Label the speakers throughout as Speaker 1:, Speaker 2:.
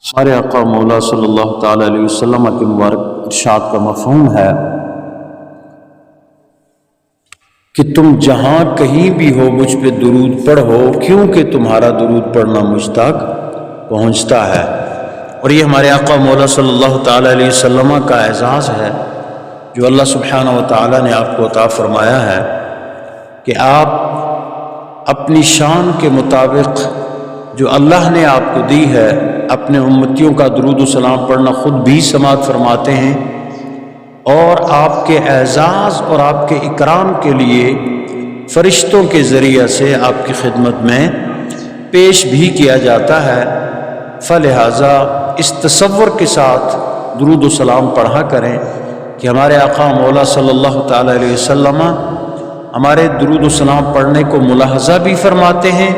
Speaker 1: ہمارے آقا مولا صلی اللہ تعالیٰ علیہ وسلم کے مبارک ارشاد کا مفہوم ہے کہ تم جہاں کہیں بھی ہو مجھ پہ درود پڑھو، کیونکہ تمہارا درود پڑھنا مجھ تک پہنچتا ہے۔ اور یہ ہمارے آقا مولا صلی اللہ تعالیٰ علیہ وسلم کا اعزاز ہے جو اللہ سبحانہ و تعالیٰ نے آپ کو عطا فرمایا ہے کہ آپ اپنی شان کے مطابق جو اللہ نے آپ کو دی ہے اپنے امتیوں کا درود و سلام پڑھنا خود بھی سماعت فرماتے ہیں، اور آپ کے اعزاز اور آپ کے اکرام کے لیے فرشتوں کے ذریعے سے آپ کی خدمت میں پیش بھی کیا جاتا ہے۔ فلہذا اس تصور کے ساتھ درود و سلام پڑھا کریں کہ ہمارے آقا مولا صلی اللہ تعالیٰ علیہ وسلم ہمارے درود و سلام پڑھنے کو ملاحظہ بھی فرماتے ہیں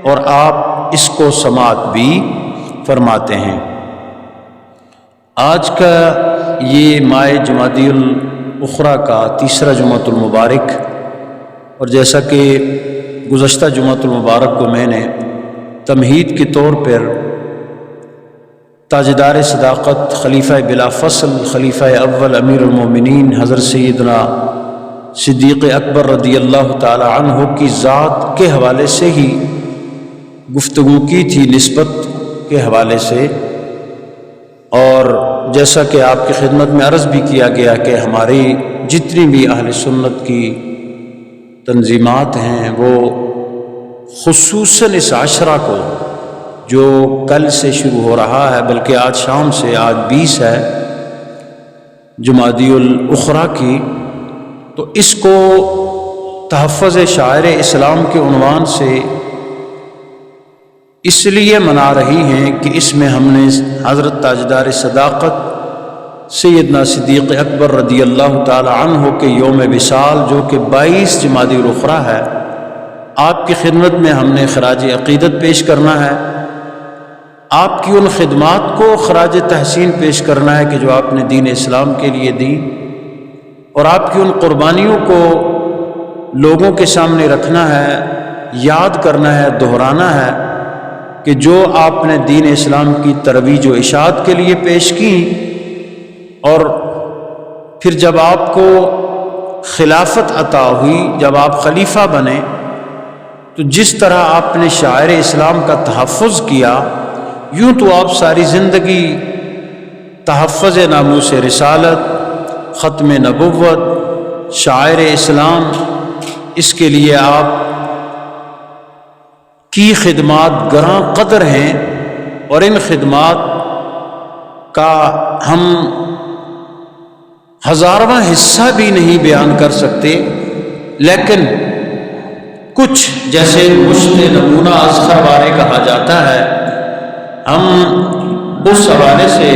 Speaker 1: اور آپ اس کو سماعت بھی فرماتے ہیں۔ آج کا یہ ماہ جمادی الاخری کا تیسرا جمعۃ المبارک، اور جیسا کہ گزشتہ جمعۃ المبارک کو میں نے تمہید کے طور پر تاجدار صداقت خلیفہ بلا فصل خلیفہ اول امیر المومنین حضرت سیدنا صدیق اکبر رضی اللہ تعالی عنہ کی ذات کے حوالے سے ہی گفتگو کی تھی، نسبت کے حوالے سے، اور جیسا کہ آپ کی خدمت میں عرض بھی کیا گیا کہ ہماری جتنی بھی اہل سنت کی تنظیمات ہیں وہ خصوصاً اس عشرہ کو جو کل سے شروع ہو رہا ہے، بلکہ آج شام سے، آج 20 ہے جمادی الاخری کی، تو اس کو تحفظ شاعر اسلام کے عنوان سے اس لیے منا رہی ہیں کہ اس میں ہم نے حضرت تاجدار صداقت سیدنا صدیق اکبر رضی اللہ تعالی عنہ کے یوم وصال جو کہ 22 جمادی الاخری ہے، آپ کی خدمت میں ہم نے خراج عقیدت پیش کرنا ہے، آپ کی ان خدمات کو خراج تحسین پیش کرنا ہے کہ جو آپ نے دین اسلام کے لیے دی، اور آپ کی ان قربانیوں کو لوگوں کے سامنے رکھنا ہے، یاد کرنا ہے، دہرانا ہے کہ جو آپ نے دین اسلام کی ترویج و اشاعت کے لیے پیش کی، اور پھر جب آپ کو خلافت عطا ہوئی، جب آپ خلیفہ بنے، تو جس طرح آپ نے شاعر اسلام کا تحفظ کیا، یوں تو آپ ساری زندگی تحفظ ناموس رسالت، ختم نبوت، شاعر اسلام، اس کے لیے آپ کی خدمات گراں قدر ہیں، اور ان خدمات کا ہم ہزارواں حصہ بھی نہیں بیان کر سکتے، لیکن کچھ جیسے مشت نمونہ اذخر بارے کہا جاتا ہے، ہم اس حوالے سے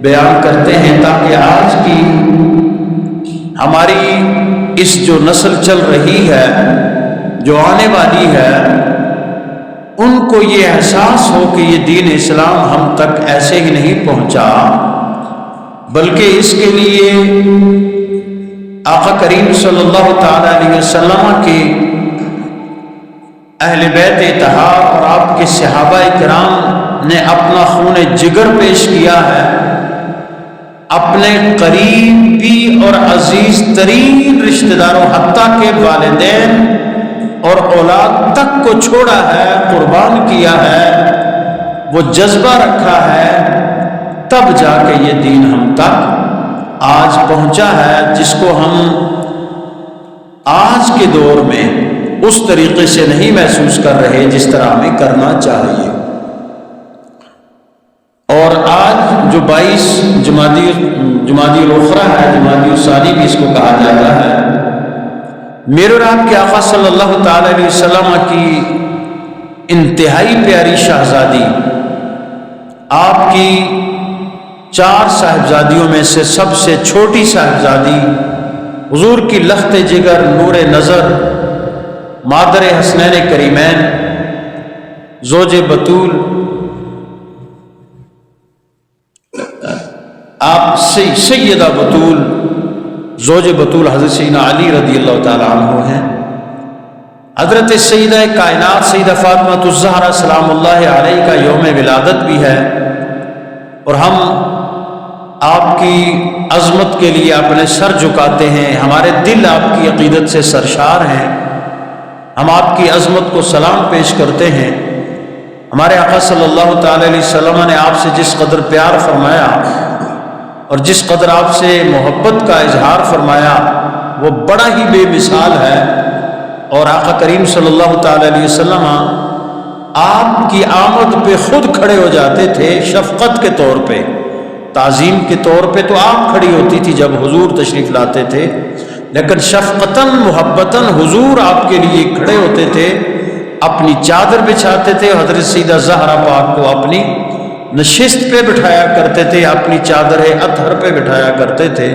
Speaker 1: بیان کرتے ہیں تاکہ آج کی ہماری اس جو نسل چل رہی ہے، جو آنے والی ہے، ان کو یہ احساس ہو کہ یہ دین اسلام ہم تک ایسے ہی نہیں پہنچا، بلکہ اس کے لیے آقا کریم صلی اللہ تعالی علیہ وسلم کے اہل بیت اطہار اور آپ کے صحابہ کرام نے اپنا خون جگر پیش کیا ہے، اپنے قریبی اور عزیز ترین رشتہ داروں حتیٰ کہ والدین اور اولاد تک کو چھوڑا ہے، قربان کیا ہے، وہ جذبہ رکھا ہے، تب جا کے یہ دین ہم تک آج پہنچا ہے، جس کو ہم آج کے دور میں اس طریقے سے نہیں محسوس کر رہے جس طرح ہمیں کرنا چاہیے۔ اور آج جو 22 جمادی الاخری ہے، جمادی الثانی بھی اس کو کہا جاتا ہے، میرے اور آپ کے آقا صلی اللہ تعالی علیہ وسلم کی انتہائی پیاری شہزادی، آپ کی 4 صاحبزادیوں میں سے سب سے چھوٹی صاحبزادی، حضور کی لخت جگر، نور نظر، مادر حسنین کریمین، زوج بطول، آپ سیدہ بطول، زوج بطول حضرت سیدنا علی رضی اللہ تعالی عنہ ہیں۔ حضرت سیدہ کائنات سیدہ فاطمہ الزہرا سلام اللہ علیہ کا یوم ولادت بھی ہے، اور ہم آپ کی عظمت کے لیے اپنے سر جھکاتے ہیں، ہمارے دل آپ کی عقیدت سے سرشار ہیں، ہم آپ کی عظمت کو سلام پیش کرتے ہیں۔ ہمارے آقا صلی اللہ تعالی علیہ وسلم نے آپ سے جس قدر پیار فرمایا اور جس قدر آپ سے محبت کا اظہار فرمایا وہ بڑا ہی بے مثال ہے، اور آقا کریم صلی اللہ تعالی علیہ وسلم آپ کی آمد پہ خود کھڑے ہو جاتے تھے، شفقت کے طور پہ، تعظیم کے طور پہ تو آپ کھڑی ہوتی تھی جب حضور تشریف لاتے تھے، لیکن شفقتاً محبتاً حضور آپ کے لیے کھڑے ہوتے تھے، اپنی چادر بچھاتے تھے، حضرت سیدہ زہرا پاک کو اپنی نشست پہ بٹھایا کرتے تھے، اپنی چادر اطہر پہ بٹھایا کرتے تھے۔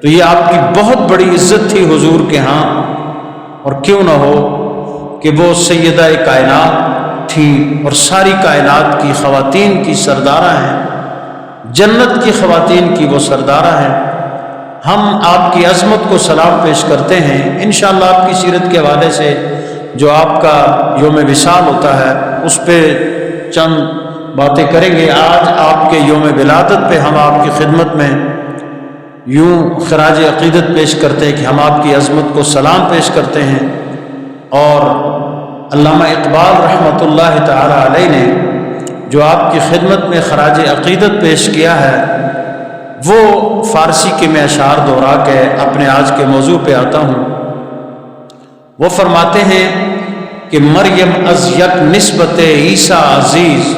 Speaker 1: تو یہ آپ کی بہت بڑی عزت تھی حضور کے ہاں، اور کیوں نہ ہو کہ وہ سیدہ کائنات تھی اور ساری کائنات کی خواتین کی سردارہ ہیں، جنت کی خواتین کی وہ سردارہ ہیں۔ ہم آپ کی عظمت کو سلام پیش کرتے ہیں۔ انشاءاللہ آپ کی سیرت کے حوالے سے جو آپ کا یوم وصال ہوتا ہے اس پہ چند باتیں کریں گے۔ آج آپ کے یوم ولادت پہ ہم آپ کی خدمت میں یوں خراج عقیدت پیش کرتے ہیں کہ ہم آپ کی عظمت کو سلام پیش کرتے ہیں، اور علامہ اقبال رحمۃ اللہ تعالی علیہ نے جو آپ کی خدمت میں خراج عقیدت پیش کیا ہے وہ فارسی کے میں اشعار دہرا کے اپنے آج کے موضوع پہ آتا ہوں۔ وہ فرماتے ہیں کہ مریم از یک نسبت عیسیٰ عزیز،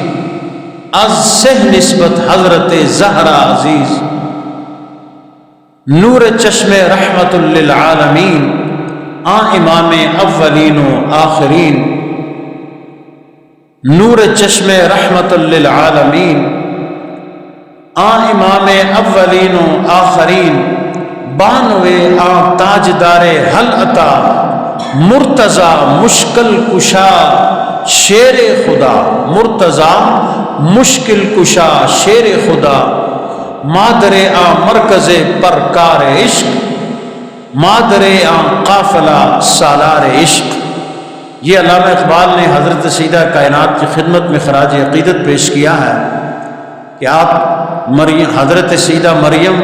Speaker 1: از سہ نسبت حضرت زہرا عزیز، نور چشم رحمت للعالمین، امام اولین و آخرین، نور چشم رحمت للعالمین، امام اولین و آخرین، بانوے تاجدار حل عطا، مرتضی مشکل کشا شیر خدا، مرتضی مشکل کشا شیر خدا، مادر مرکز پرکار عشق، مادر قافلہ سالار عشق۔ یہ علامہ اقبال نے حضرت سیدہ کائنات کی خدمت میں خراج عقیدت پیش کیا ہے کہ آپ حضرت سیدہ مریم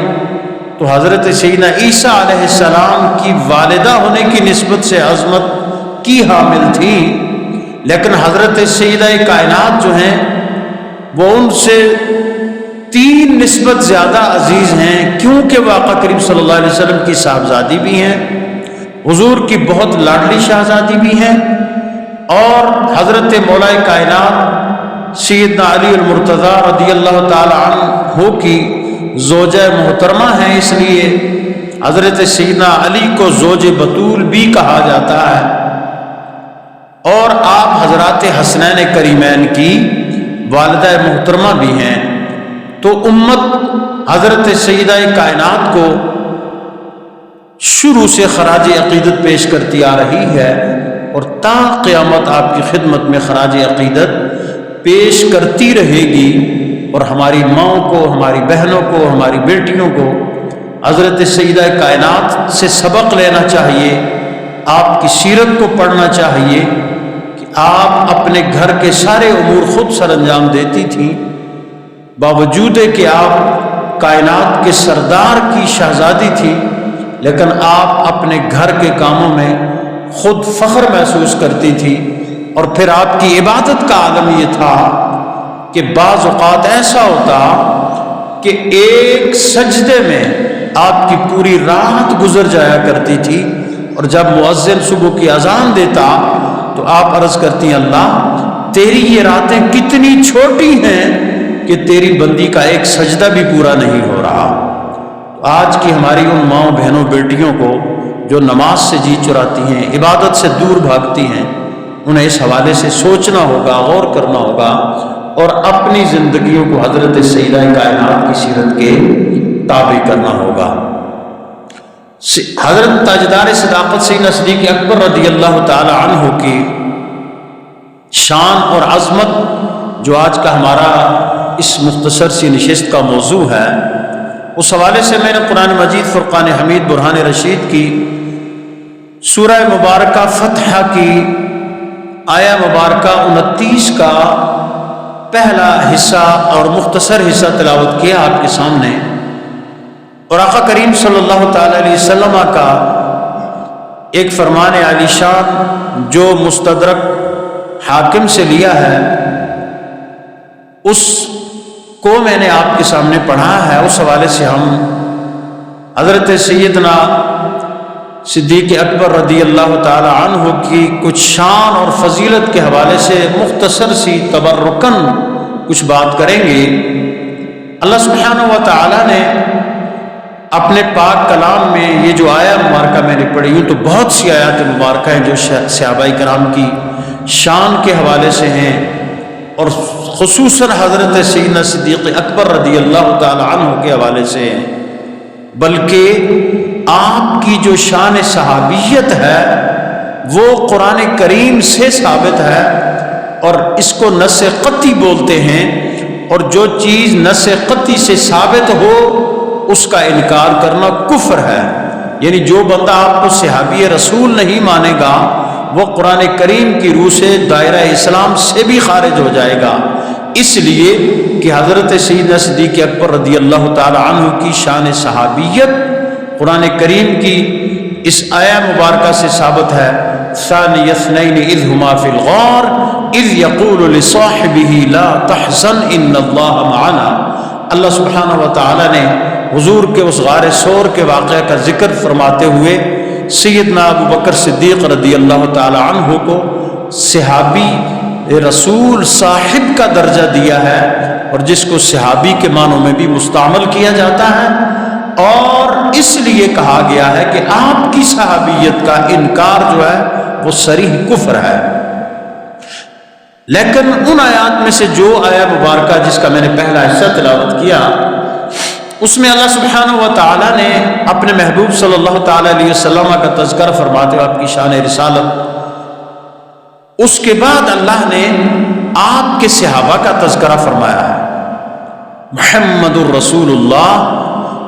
Speaker 1: تو حضرت سیدنا عیسیٰ علیہ السلام کی والدہ ہونے کی نسبت سے عظمت کی حامل تھی، لیکن حضرت سیدہ کائنات جو ہیں وہ ان سے 3 نسبت زیادہ عزیز ہیں، کیونکہ وہ آقا کریم صلی اللہ علیہ وسلم کی صاحبزادی بھی ہیں، حضور کی بہت لاڈلی شہزادی بھی ہیں، اور حضرت مولا کائنات سیدنا علی المرتضیٰ رضی اللہ تعالی عنہ کی زوجہ محترمہ ہیں، اس لیے حضرت سیدنا علی کو زوج بطول بھی کہا جاتا ہے، اور آپ حضرات حسنین کریمین کی والدہ محترمہ بھی ہیں۔ تو امت حضرت سیدہ کائنات کو شروع سے خراج عقیدت پیش کرتی آ رہی ہے، اور تا قیامت آپ کی خدمت میں خراج عقیدت پیش کرتی رہے گی، اور ہماری ماؤں کو، ہماری بہنوں کو، ہماری بیٹیوں کو حضرت سیدہ کائنات سے سبق لینا چاہیے، آپ کی سیرت کو پڑھنا چاہیے کہ آپ اپنے گھر کے سارے امور خود سر انجام دیتی تھیں، باوجود کہ آپ کائنات کے سردار کی شہزادی تھی، لیکن آپ اپنے گھر کے کاموں میں خود فخر محسوس کرتی تھی، اور پھر آپ کی عبادت کا عالم یہ تھا کہ بعض اوقات ایسا ہوتا کہ ایک سجدے میں آپ کی پوری رات گزر جایا کرتی تھی، اور جب مؤذن صبح کی اذان دیتا تو آپ عرض کرتی، اللہ تیری یہ راتیں کتنی چھوٹی ہیں کہ تیری بندی کا ایک سجدہ بھی پورا نہیں ہو رہا۔ آج کی ہماری ان ماؤں بہنوں بیٹیوں کو جو نماز سے جی چراتی ہیں، عبادت سے دور بھاگتی ہیں، انہیں اس حوالے سے سوچنا ہوگا، غور کرنا ہوگا، اور اپنی زندگیوں کو حضرت سیدہ کائنات کی سیرت کے تابع کرنا ہوگا۔ حضرت تاجدار صداقت سیدنا صدیق اکبر رضی اللہ تعالی عنہ کی شان اور عظمت جو آج کا ہمارا اس مختصر سی نشست کا موضوع ہے، اس حوالے سے میں نے قرآن مجید فرقان حمید برہان رشید کی سورہ مبارکہ فتح کی آیا مبارکہ 29 کا پہلا حصہ اور مختصر حصہ تلاوت کیا آپ کے سامنے، اور آقا کریم صلی اللہ تعالی علیہ وسلم کا ایک فرمان عالی شان جو مستدرک حاکم سے لیا ہے اس کو میں نے آپ کے سامنے پڑھا ہے۔ اس حوالے سے ہم حضرت سیدنا صدیق اکبر رضی اللہ تعالی عنہ کی کچھ شان اور فضیلت کے حوالے سے مختصر سی تبرکن کچھ بات کریں گے۔ اللہ سبحانہ و تعالی نے اپنے پاک کلام میں یہ جو آیا مبارکہ میں نے پڑھی ہوں تو بہت سی آیات مبارکہ ہیں جو صحابہ کرام کی شان کے حوالے سے ہیں، اور خصوصاً حضرت سیدنا صدیق اکبر رضی اللہ تعالی عنہ کے حوالے سے ہیں، بلکہ آپ کی جو شان صحابیت ہے وہ قرآن کریم سے ثابت ہے، اور اس کو نص قطعی بولتے ہیں، اور جو چیز نص قطعی سے ثابت ہو اس کا انکار کرنا کفر ہے۔ یعنی جو بندہ آپ کو صحابی رسول نہیں مانے گا وہ قرآن کریم کی روح سے دائرہ اسلام سے بھی خارج ہو جائے گا، اس لیے کہ حضرت سیدنا صدیق اکبر رضی اللہ تعالی عنہ کی شان صحابیت قرآن کریم کی اس آیہ مبارکہ سے ثابت ہے۔ ثانی اثنین اذ ہما فی الغار اذ یقول لصاحبہ لا تحزن ان اللہ معنا۔ اللہ سبحانہ و تعالی نے حضور کے اس غار ثور کے واقعہ کا ذکر فرماتے ہوئے سیدنا ابو بکر صدیق رضی اللہ تعالی عنہ کو صحابی رسول صاحب کا درجہ دیا ہے، اور جس کو صحابی کے معنوں میں بھی مستعمل کیا جاتا ہے، اور اس لیے کہا گیا ہے کہ آپ کی صحابیت کا انکار جو ہے وہ صریح کفر ہے۔ لیکن ان آیات میں سے جو آیہ مبارکہ جس کا میں نے پہلا حصہ تلاوت کیا اس میں اللہ سبحانہ و تعالی نے اپنے محبوب صلی اللہ تعالی علیہ وسلم کا تذکرہ فرماتے ہوئے آپ کی شان رسالت، اس کے بعد اللہ نے آپ کے صحابہ کا تذکرہ فرمایا ہے۔ محمد الرسول اللہ،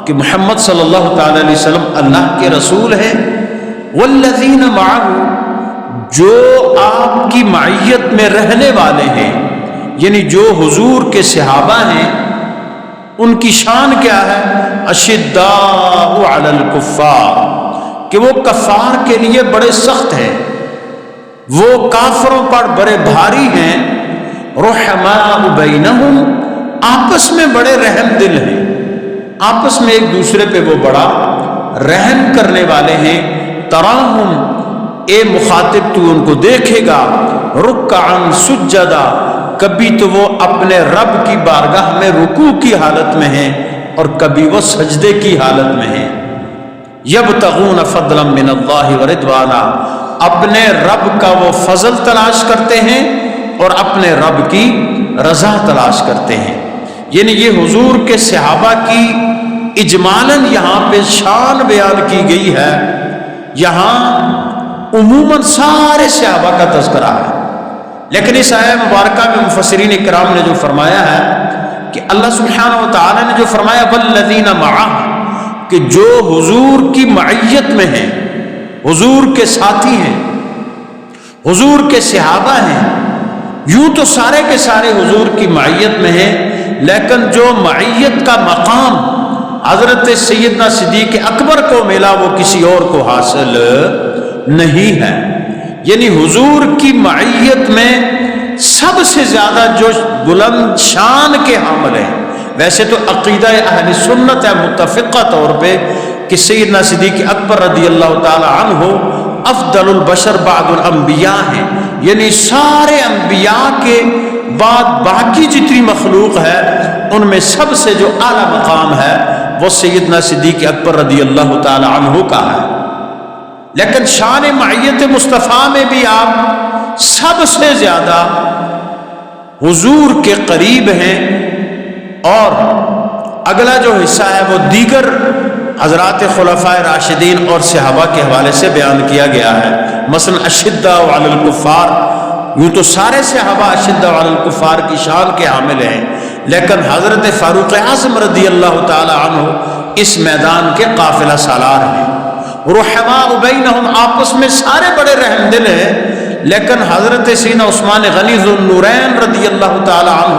Speaker 1: کہ محمد صلی اللہ تعالی علیہ وسلم اللہ کے رسول ہیں، والذین معہ، جو آپ کی معیت میں رہنے والے ہیں، یعنی جو حضور کے صحابہ ہیں ان کی شان کیا ہے؟ اشداء علی الکفار، کہ وہ کفار کے لیے بڑے سخت ہیں، وہ کافروں پر بڑے بھاری ہیں، رحماء بینہم، آپس میں بڑے رحم دل ہیں، آپس میں ایک دوسرے پہ وہ بڑا رحم کرنے والے ہیں۔ تراہم، اے مخاطب تو ان کو دیکھے گا، رکعا سجدا، کبھی تو وہ اپنے رب کی بارگاہ میں رکوع کی حالت میں ہیں اور کبھی وہ سجدے کی حالت میں ہیں۔ یبتغون فضلا من اللہ ورضوانا، اپنے رب کا وہ فضل تلاش کرتے ہیں اور اپنے رب کی رضا تلاش کرتے ہیں۔ یعنی یہ حضور کے صحابہ کی اجمالاً یہاں پہ شان بیان کی گئی ہے، یہاں عموماً سارے صحابہ کا تذکرہ ہے، لیکن اس آیہ مبارکہ میں مفسرین کرام نے جو فرمایا ہے کہ اللہ سبحانہ و تعالی نے جو فرمایا والذین معہ، کہ جو حضور کی معیت میں ہیں، حضور کے ساتھی ہیں، حضور کے صحابہ ہیں، یوں تو سارے کے سارے حضور کی معیت میں ہیں، لیکن جو معیت کا مقام حضرت سیدنا صدیق اکبر کو ملا وہ کسی اور کو حاصل نہیں ہے۔ یعنی حضور کی معیت میں سب سے زیادہ جو بلند شان کے حامل ہیں، ویسے تو عقیدہ اہل سنت ہے متفقہ طور پہ کہ سیدنا صدیق اکبر رضی اللہ تعالی عنہ افضل البشر بعد الانبیاء ہیں، یعنی سارے انبیاء کے بعد باقی جتنی مخلوق ہے ان میں سب سے جو اعلیٰ مقام ہے وہ سیدنا صدیق اکبر رضی اللہ تعالی عنہ کا ہے۔ لیکن شان معیت مصطفیٰ میں بھی آپ سب سے زیادہ حضور کے قریب ہیں، اور اگلا جو حصہ ہے وہ دیگر حضرات خلفائے راشدین اور صحابہ کے حوالے سے بیان کیا گیا ہے۔ مثلا اشداء علی الکفار، یوں تو سارے صحابہ اشداء علی الکفار کی شان کے حامل ہیں، لیکن حضرت فاروق اعظم رضی اللہ تعالی عنہ اس میدان کے قافلہ سالار ہیں، رحماء بینہم، آپس میں سارے بڑے رحم دل ہیں، لیکن حضرت سیدنا عثمان غنی ذو النورین رضی اللہ تعالی عنہ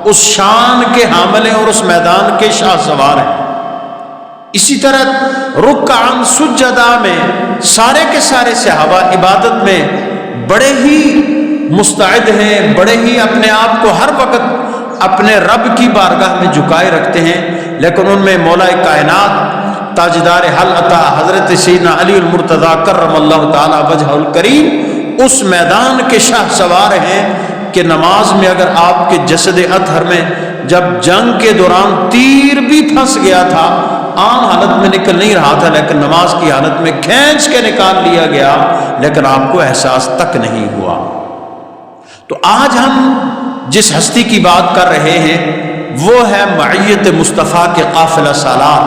Speaker 1: اس شان کے حامل ہیں اور اس میدان کے شاہ سوار ہیں۔ اسی طرح رکعاً سجدہ میں سارے کے سارے صحابہ عبادت میں بڑے ہی مستعد ہیں، بڑے ہی اپنے آپ کو ہر وقت اپنے رب کی بارگاہ میں جھکائے رکھتے ہیں، لیکن ان میں مولا کائنات تاجدار حل عطا حضرت سیدنا علی المرتضیٰ کرم اللہ تعالی وجہ الکریم اس میدان کے شاہ سوار ہیں کہ نماز میں اگر آپ کے جسد اطہر میں جب جنگ کے دوران تیر بھی پھنس گیا تھا، عام حالت میں نکل نہیں رہا تھا، لیکن نماز کی حالت میں کھینچ کے نکال لیا گیا، لیکن آپ کو احساس تک نہیں ہوا۔ تو آج ہم جس ہستی کی بات کر رہے ہیں وہ ہے معیت مصطفیٰ کے قافلہ سالار،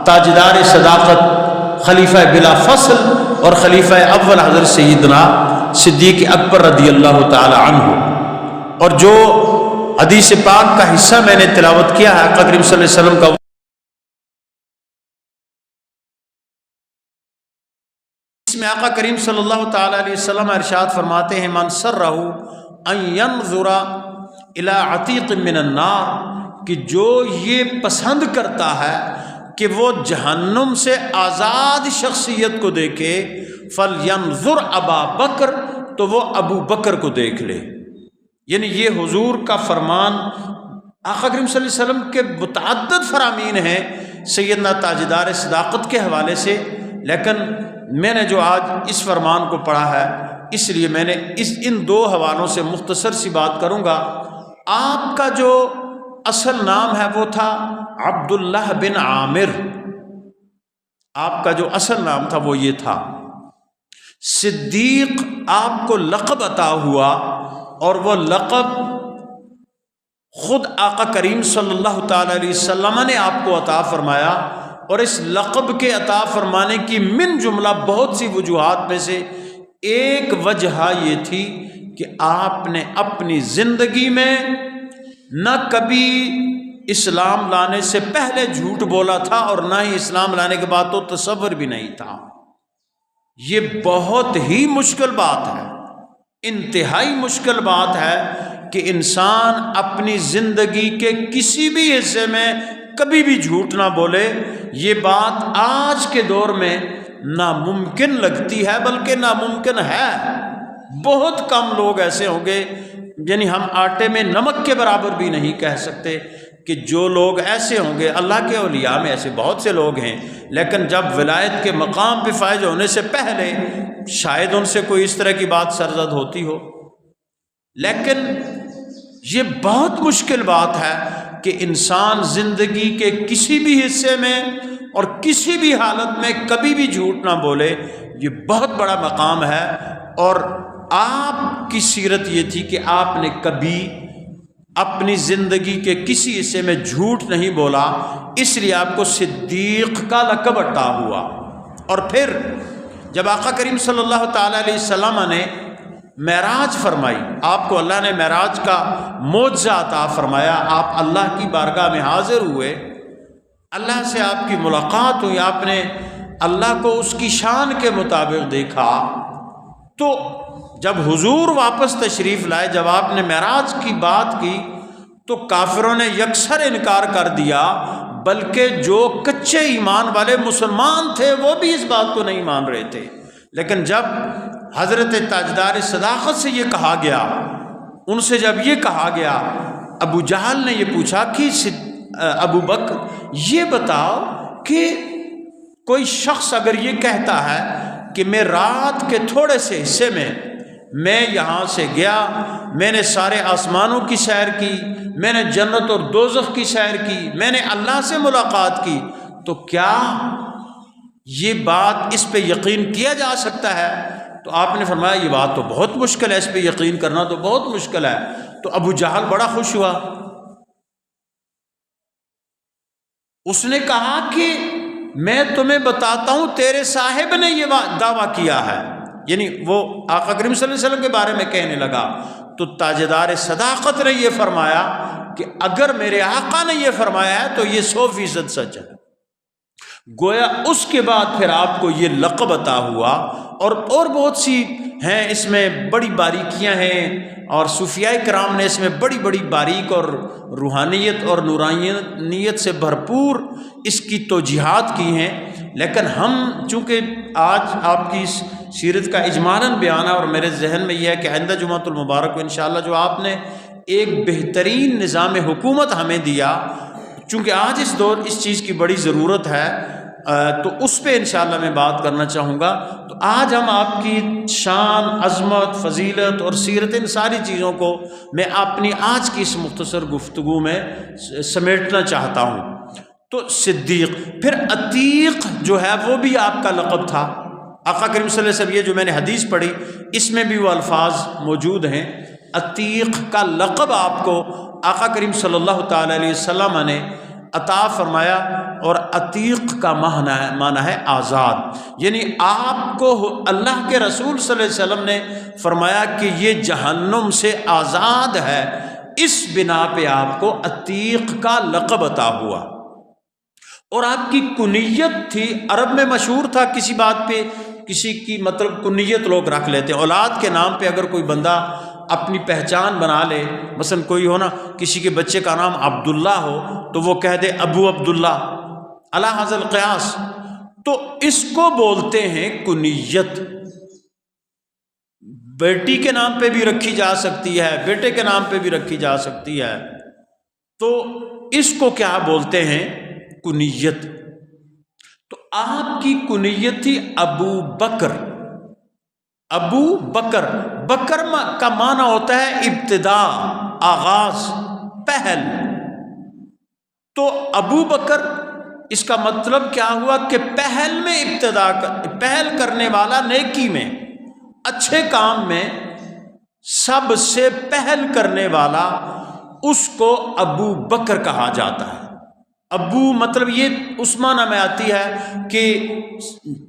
Speaker 1: تاجدار صداقت، خلیفہ بلا فصل اور خلیفہ اول حضرت سیدنا صدیق اکبر رضی اللہ تعالی عنہ۔ اور جو حدیث پاک کا حصہ میں نے تلاوت کیا ہے آقا کریم صلی اللہ علیہ وسلم کا، اس میں آقا کریم صلی اللہ تعالی علیہ وسلم ارشاد فرماتے ہیں من سرہ ان ینظر الی عتیق من النار، کہ جو یہ پسند کرتا ہے کہ وہ جہنم سے آزاد شخصیت کو دیکھے، فَلْيَنْظُرْ ابا بکر، تو وہ ابو بکر کو دیکھ لے۔ یعنی یہ حضور کا فرمان، آقا کریم صلی اللہ علیہ وسلم کے متعدد فرامین ہیں سیدنا تاجدار صداقت کے حوالے سے، لیکن میں نے جو آج اس فرمان کو پڑھا ہے اس لیے میں نے ان دو حوالوں سے مختصر سی بات کروں گا۔ آپ کا جو اصل نام ہے وہ تھا عبداللہ بن عامر، آپ کا جو اصل نام تھا وہ یہ تھا۔ صدیق آپ کو لقب عطا ہوا، اور وہ لقب خود آقا کریم صلی اللہ تعالی علیہ وسلم نے آپ کو عطا فرمایا، اور اس لقب کے عطا فرمانے کی من جملہ بہت سی وجوہات میں سے ایک وجہ یہ تھی کہ آپ نے اپنی زندگی میں نہ کبھی اسلام لانے سے پہلے جھوٹ بولا تھا، اور نہ ہی اسلام لانے کے بعد تو تصور بھی نہیں تھا۔ یہ بہت ہی مشکل بات ہے، انتہائی مشکل بات ہے کہ انسان اپنی زندگی کے کسی بھی حصے میں کبھی بھی جھوٹ نہ بولے۔ یہ بات آج کے دور میں ناممکن لگتی ہے، بلکہ ناممکن ہے۔ بہت کم لوگ ایسے ہوں گے، یعنی ہم آٹے میں نمک کے برابر بھی نہیں کہہ سکتے کہ جو لوگ ایسے ہوں گے۔ اللہ کے اولیاء میں ایسے بہت سے لوگ ہیں، لیکن جب ولایت کے مقام پہ فائز ہونے سے پہلے شاید ان سے کوئی اس طرح کی بات سرزد ہوتی ہو، لیکن یہ بہت مشکل بات ہے کہ انسان زندگی کے کسی بھی حصے میں اور کسی بھی حالت میں کبھی بھی جھوٹ نہ بولے۔ یہ بہت بڑا مقام ہے، اور آپ کی سیرت یہ تھی کہ آپ نے کبھی اپنی زندگی کے کسی حصے میں جھوٹ نہیں بولا، اس لیے آپ کو صدیق کا لقب عطا ہوا۔ اور پھر جب آقا کریم صلی اللہ تعالی علیہ وسلم نے معراج فرمائی، آپ کو اللہ نے معراج کا معجزہ عطا فرمایا، آپ اللہ کی بارگاہ میں حاضر ہوئے، اللہ سے آپ کی ملاقات ہوئی، آپ نے اللہ کو اس کی شان کے مطابق دیکھا۔ تو جب حضور واپس تشریف لائے، جب آپ نے معراج کی بات کی تو کافروں نے یکسر انکار کر دیا، بلکہ جو کچے ایمان والے مسلمان تھے وہ بھی اس بات کو نہیں مان رہے تھے۔ لیکن جب حضرت تاجدار صداقت سے یہ کہا گیا، ان سے جب یہ کہا گیا، ابو جہل نے یہ پوچھا کہ ابو بکر یہ بتاؤ کہ کوئی شخص اگر یہ کہتا ہے کہ میں رات کے تھوڑے سے حصے میں یہاں سے گیا، میں نے سارے آسمانوں کی سیر کی، میں نے جنت اور دوزخ کی سیر کی، میں نے اللہ سے ملاقات کی، تو کیا یہ بات اس پہ یقین کیا جا سکتا ہے؟ تو آپ نے فرمایا یہ بات تو بہت مشکل ہے، اس پہ یقین کرنا تو بہت مشکل ہے۔ تو ابو جہل بڑا خوش ہوا، اس نے کہا کہ میں تمہیں بتاتا ہوں تیرے صاحب نے یہ دعویٰ کیا ہے، یعنی وہ آقا کریم صلی اللہ علیہ وسلم کے بارے میں کہنے لگا۔ تو تاجدار صداقت نے یہ فرمایا کہ اگر میرے آقا نے یہ فرمایا ہے تو یہ 100% سچ ہے۔ گویا اس کے بعد پھر آپ کو یہ لقب عطا ہوا، اور بہت سی ہیں اس میں بڑی باریکیاں ہیں، اور صوفیاء کرام نے اس میں بڑی بڑی باریک اور روحانیت اور نورانیت سے بھرپور اس کی توجیحات کی ہیں، لیکن ہم چونکہ آج آپ کی اس سیرت کا اجمالاً بیان ہے، اور میرے ذہن میں یہ ہے کہ آئندہ جمعۃ المبارک کو انشاءاللہ جو آپ نے ایک بہترین نظام حکومت ہمیں دیا، چونکہ آج اس دور اس چیز کی بڑی ضرورت ہے، تو اس پہ انشاءاللہ میں بات کرنا چاہوں گا۔ تو آج ہم آپ کی شان، عظمت، فضیلت اور سیرت، ان ساری چیزوں کو میں اپنی آج کی اس مختصر گفتگو میں سمیٹنا چاہتا ہوں۔ تو صدیق، پھر عتیق جو ہے وہ بھی آپ کا لقب تھا۔ آقا کریم صلی اللہ علیہ وسلم، یہ جو میں نے حدیث پڑھی اس میں بھی وہ الفاظ موجود ہیں، عتیق کا لقب آپ کو آقا کریم صلی اللہ تعالی علیہ وسلم نے عطا فرمایا، اور عتیق کا معنی ہے آزاد، یعنی آپ کو اللہ کے رسول صلی اللہ علیہ وسلم نے فرمایا کہ یہ جہنم سے آزاد ہے، اس بنا پہ آپ کو عتیق کا لقب عطا ہوا۔ اور آپ کی کنیت تھی، عرب میں مشہور تھا کسی بات پہ کسی کی مطلب کنیت لوگ رکھ لیتے ہیں، اولاد کے نام پہ اگر کوئی بندہ اپنی پہچان بنا لے، مثلا کوئی ہو نا کسی کے بچے کا نام عبداللہ ہو تو وہ کہہ دے ابو عبداللہ علی ھذا القیاس، تو اس کو بولتے ہیں کنیت۔ بیٹی کے نام پہ بھی رکھی جا سکتی ہے، بیٹے کے نام پہ بھی رکھی جا سکتی ہے، تو اس کو کیا بولتے ہیں؟ کنیت۔ تو آپ کی کنیت تھی ابو بکر۔ ابو بکر، بکر کا معنی ہوتا ہے ابتدا، آغاز، پہل۔ تو ابو بکر اس کا مطلب کیا ہوا کہ پہل میں ابتدا، پہل کرنے والا، نیکی میں، اچھے کام میں سب سے پہل کرنے والا، اس کو ابو بکر کہا جاتا ہے۔ ابو مطلب یہ اس معنی میں آتی ہے کہ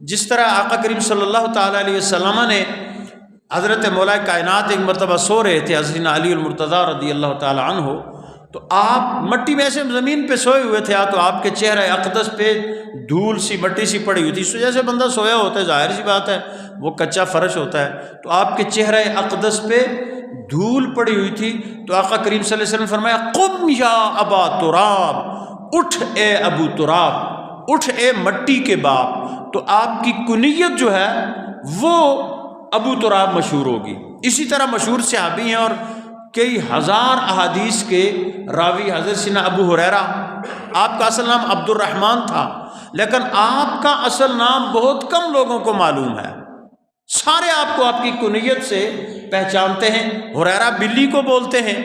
Speaker 1: جس طرح آقا کریم صلی اللہ تعالی علیہ وسلم نے حضرت مولا کائنات ایک مرتبہ سو رہے تھے، حضرت علی المرتضیٰ رضی اللہ تعالی عنہ، تو آپ مٹی میں سے زمین پہ سوئے ہوئے تھے، تو آپ کے چہرہ اقدس پہ دھول سی مٹی سی پڑی ہوئی تھی، سو جیسے بندہ سویا ہوتا ہے، ظاہر سی بات ہے وہ کچا فرش ہوتا ہے، تو آپ کے چہرہ اقدس پہ دھول پڑی ہوئی تھی، تو آقا کریم صلی اللہ علیہ وسلم نے فرمایا قم یا ابا تراب، اٹھ اے ابو تراب، اٹھ اے مٹی کے باپ۔ تو آپ کی کنیت جو ہے وہ ابو تراب مشہور ہوگی۔ اسی طرح مشہور صحابی ہیں اور کئی ہزار احادیث کے راوی، حضرت سیدنا ابو ہریرہ، آپ کا اصل نام عبد الرحمن تھا، لیکن آپ کا اصل نام بہت کم لوگوں کو معلوم ہے، سارے آپ کو آپ کی کنیت سے پہچانتے ہیں۔ ہریرہ بلی کو بولتے ہیں،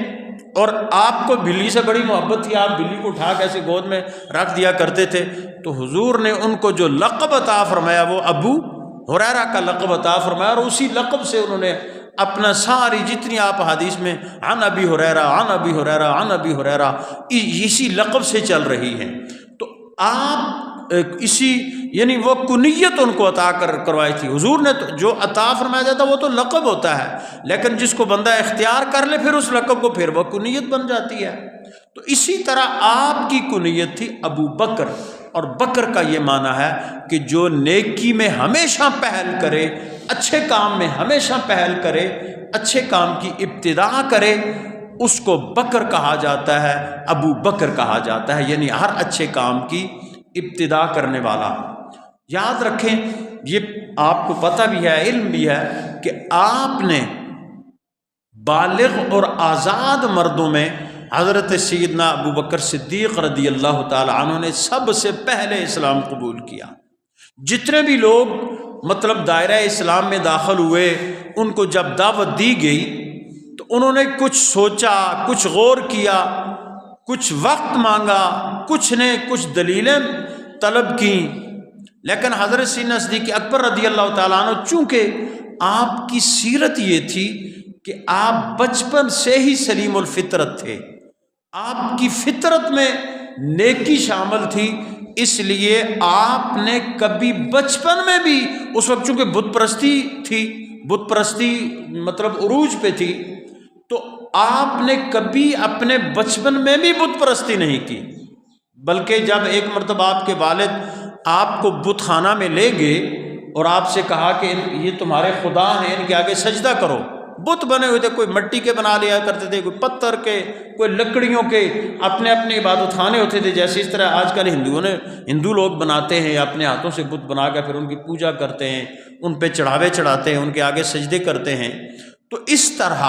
Speaker 1: اور آپ کو بلی سے بڑی محبت تھی، آپ بلی کو اٹھا کے ایسے گود میں رکھ دیا کرتے تھے، تو حضور نے ان کو جو لقب عطا فرمایا وہ ابو ہریرہ کا لقب عطا فرمایا، اور اسی لقب سے انہوں نے اپنا ساری جتنی آپ حدیث میں عن ابی ہریرہ، عن ابی ہریرہ، عن ابی ہریرہ، اسی لقب سے چل رہی ہیں۔ تو آپ اسی یعنی وہ کنیت ان کو عطا کروائی تھی حضور نے۔ تو جو عطا فرمایا جاتا وہ تو لقب ہوتا ہے، لیکن جس کو بندہ اختیار کر لے پھر اس لقب کو پھر وہ کنیت بن جاتی ہے۔ تو اسی طرح آپ کی کنیت تھی ابو بکر، اور بکر کا یہ معنی ہے کہ جو نیکی میں ہمیشہ پہل کرے، اچھے کام میں ہمیشہ پہل کرے، اچھے کام کی ابتدا کرے، اس کو بکر کہا جاتا ہے، ابو بکر کہا جاتا ہے، یعنی ہر اچھے کام کی ابتدا کرنے والا۔ یاد رکھیں، یہ آپ کو پتہ بھی ہے، علم بھی ہے کہ آپ نے بالغ اور آزاد مردوں میں حضرت سیدنا ابو بکر صدیق رضی اللہ تعالی عنہ نے سب سے پہلے اسلام قبول کیا۔ جتنے بھی لوگ مطلب دائرہ اسلام میں داخل ہوئے، ان کو جب دعوت دی گئی تو انہوں نے کچھ سوچا، کچھ غور کیا، کچھ وقت مانگا، کچھ نے کچھ دلیلیں طلب کی، لیکن حضرت سیدنا صدیق اکبر رضی اللہ تعالیٰ عنہ چونکہ آپ کی سیرت یہ تھی کہ آپ بچپن سے ہی سلیم الفطرت تھے، آپ کی فطرت میں نیکی شامل تھی، اس لیے آپ نے کبھی بچپن میں بھی، اس وقت چونکہ بت پرستی تھی، بت پرستی مطلب عروج پہ تھی، تو آپ نے کبھی اپنے بچپن میں بھی بت پرستی نہیں کی، بلکہ جب ایک مرتبہ آپ کے والد آپ کو بت خانہ میں لے گئے اور آپ سے کہا کہ یہ تمہارے خدا ہیں، ان کے آگے سجدہ کرو، بت بنے ہوئے تھے، کوئی مٹی کے بنا لیا کرتے تھے، کوئی پتھر کے، کوئی لکڑیوں کے، اپنے اپنے عبادت خانے ہوتے تھے، جیسے اس طرح آج کل ہندو لوگ بناتے ہیں، اپنے ہاتھوں سے بت بنا کے پھر ان کی پوجا کرتے ہیں، ان پہ چڑھاوے چڑھاتے ہیں، ان کے آگے سجدے کرتے ہیں۔ تو اس طرح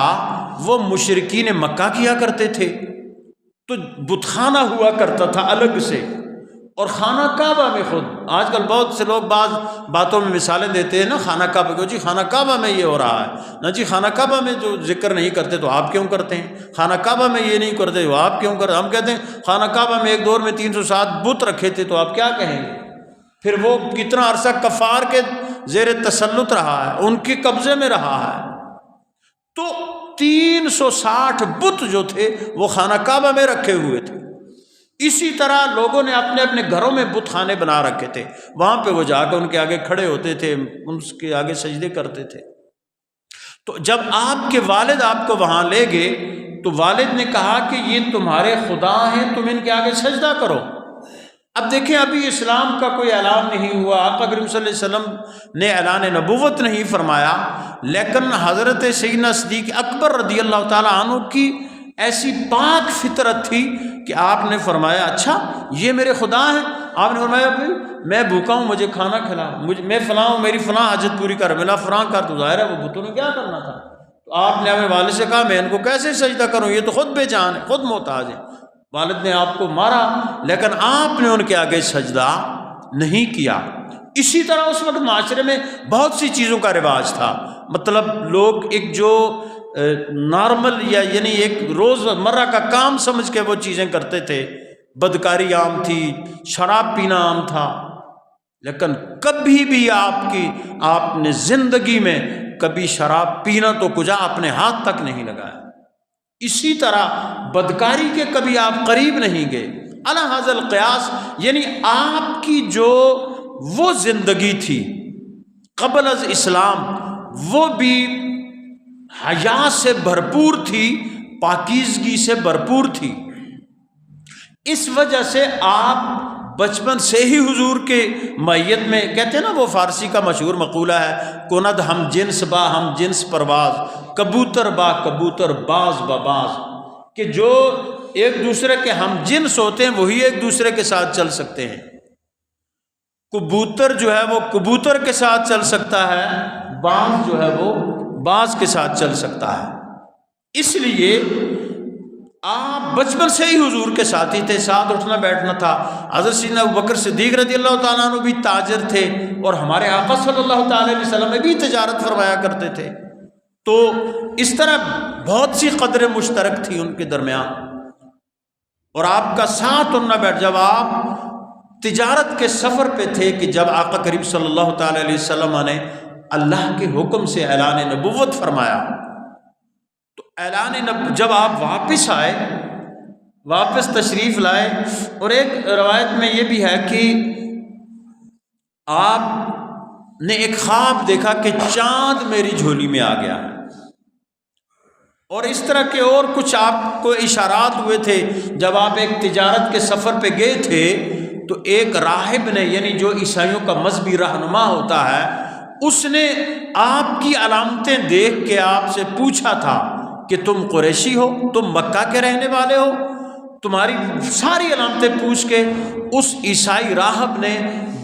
Speaker 1: وہ مشرکین مکہ کیا کرتے تھے، تو بت خانہ ہوا کرتا تھا الگ سے، اور خانہ کعبہ میں خود آج کل بہت سے لوگ بعض باتوں میں مثالیں دیتے ہیں نا، خانہ کعبہ کو، جی خانہ کعبہ میں یہ ہو رہا ہے نا، جی خانہ کعبہ میں جو ذکر نہیں کرتے تو آپ کیوں کرتے ہیں، خانہ کعبہ میں یہ نہیں کرتے تو آپ کیوں کرتے؟ ہم کہتے ہیں خانہ کعبہ میں ایک دور میں 307 بت رکھے تھے، تو آپ کیا کہیں گے؟ پھر وہ کتنا عرصہ کفار کے زیر تسلط رہا ہے، ان کے قبضے میں رہا ہے، تو 360 بت جو تھے وہ خانہ کعبہ میں رکھے ہوئے تھے۔ اسی طرح لوگوں نے اپنے اپنے گھروں میں بت خانے بنا رکھے تھے، وہاں پہ وہ جا کے ان کے آگے کھڑے ہوتے تھے، ان کے آگے سجدے کرتے تھے۔ تو جب آپ کے والد آپ کو وہاں لے گئے تو والد نے کہا کہ یہ تمہارے خدا ہیں، تم ان کے آگے سجدہ کرو۔ اب دیکھیں، ابھی اسلام کا کوئی اعلان نہیں ہوا، آقا کریم صلی اللہ علیہ وسلم نے اعلان نبوت نہیں فرمایا، لیکن حضرت سیدنا صدیق اکبر رضی اللہ تعالیٰ عنہ کی ایسی پاک فطرت تھی کہ آپ نے فرمایا اچھا یہ میرے خدا ہیں؟ آپ نے فرمایا بھائی میں بھوکا ہوں، مجھے کھانا کھلا، میں فلاں ہوں، میری فلاں حاجت پوری کر، میرا فلاں کر۔ تو ظاہر ہے وہ بتوں نے کیا کرنا تھا، تو آپ نے اپنے والد سے کہا میں ان کو کیسے سجدہ کروں، یہ تو خود بے جان ہے، خود محتاج ہے۔ والد نے آپ کو مارا، لیکن آپ نے ان کے آگے سجدہ نہیں کیا۔ اسی طرح اس وقت معاشرے میں بہت سی چیزوں کا رواج تھا، مطلب لوگ ایک جو نارمل یعنی ایک روز مرہ کا کام سمجھ کے وہ چیزیں کرتے تھے، بدکاری عام تھی، شراب پینا عام تھا، لیکن کبھی بھی آپ نے زندگی میں کبھی شراب پینا تو کجا اپنے ہاتھ تک نہیں لگایا۔ اسی طرح بدکاری کے کبھی آپ قریب نہیں گئے۔ علی ھذا القیاس، یعنی آپ کی جو وہ زندگی تھی قبل از اسلام وہ بھی حیا سے بھرپور تھی، پاکیزگی سے بھرپور تھی۔ اس وجہ سے آپ بچپن سے ہی حضور کے معیت میں، کہتے ہیں نا وہ فارسی کا مشہور مقولہ ہے، کند ہم جنس با ہم جنس پرواز، کبوتر با کبوتر باز با باز، کہ جو ایک دوسرے کے ہم جنس ہوتے ہیں وہی ایک دوسرے کے ساتھ چل سکتے ہیں۔ کبوتر جو ہے وہ کبوتر کے ساتھ چل سکتا ہے، باز جو ہے وہ باز کے ساتھ چل سکتا ہے۔ اس لیے آپ بچپن سے ہی حضور کے ساتھی تھے، ساتھ اٹھنا بیٹھنا تھا۔ حضرت سیدنا ابوبکر صدیق رضی اللہ تعالیٰ عنہ بھی تاجر تھے، اور ہمارے آقا صلی اللہ تعالیٰ علیہ وسلم بھی تجارت فرمایا کرتے تھے، تو اس طرح بہت سی قدریں مشترک تھی ان کے درمیان، اور آپ کا ساتھ اٹھنا بیٹھ، جب آپ تجارت کے سفر پہ تھے کہ جب آقا کریم صلی اللہ تعالیٰ علیہ وسلم نے اللہ کے حکم سے اعلان نبوت فرمایا، تو جب آپ واپس آئے، واپس تشریف لائے، اور ایک روایت میں یہ بھی ہے کہ آپ نے ایک خواب دیکھا کہ چاند میری جھولی میں آ گیا ہے، اور اس طرح کے اور کچھ آپ کو اشارات ہوئے تھے۔ جب آپ ایک تجارت کے سفر پہ گئے تھے تو ایک راہب نے، یعنی جو عیسائیوں کا مذہبی رہنما ہوتا ہے، اس نے آپ کی علامتیں دیکھ کے آپ سے پوچھا تھا کہ تم قریشی ہو، تم مکہ کے رہنے والے ہو، تمہاری ساری علامتیں پوچھ کے اس عیسائی راہب نے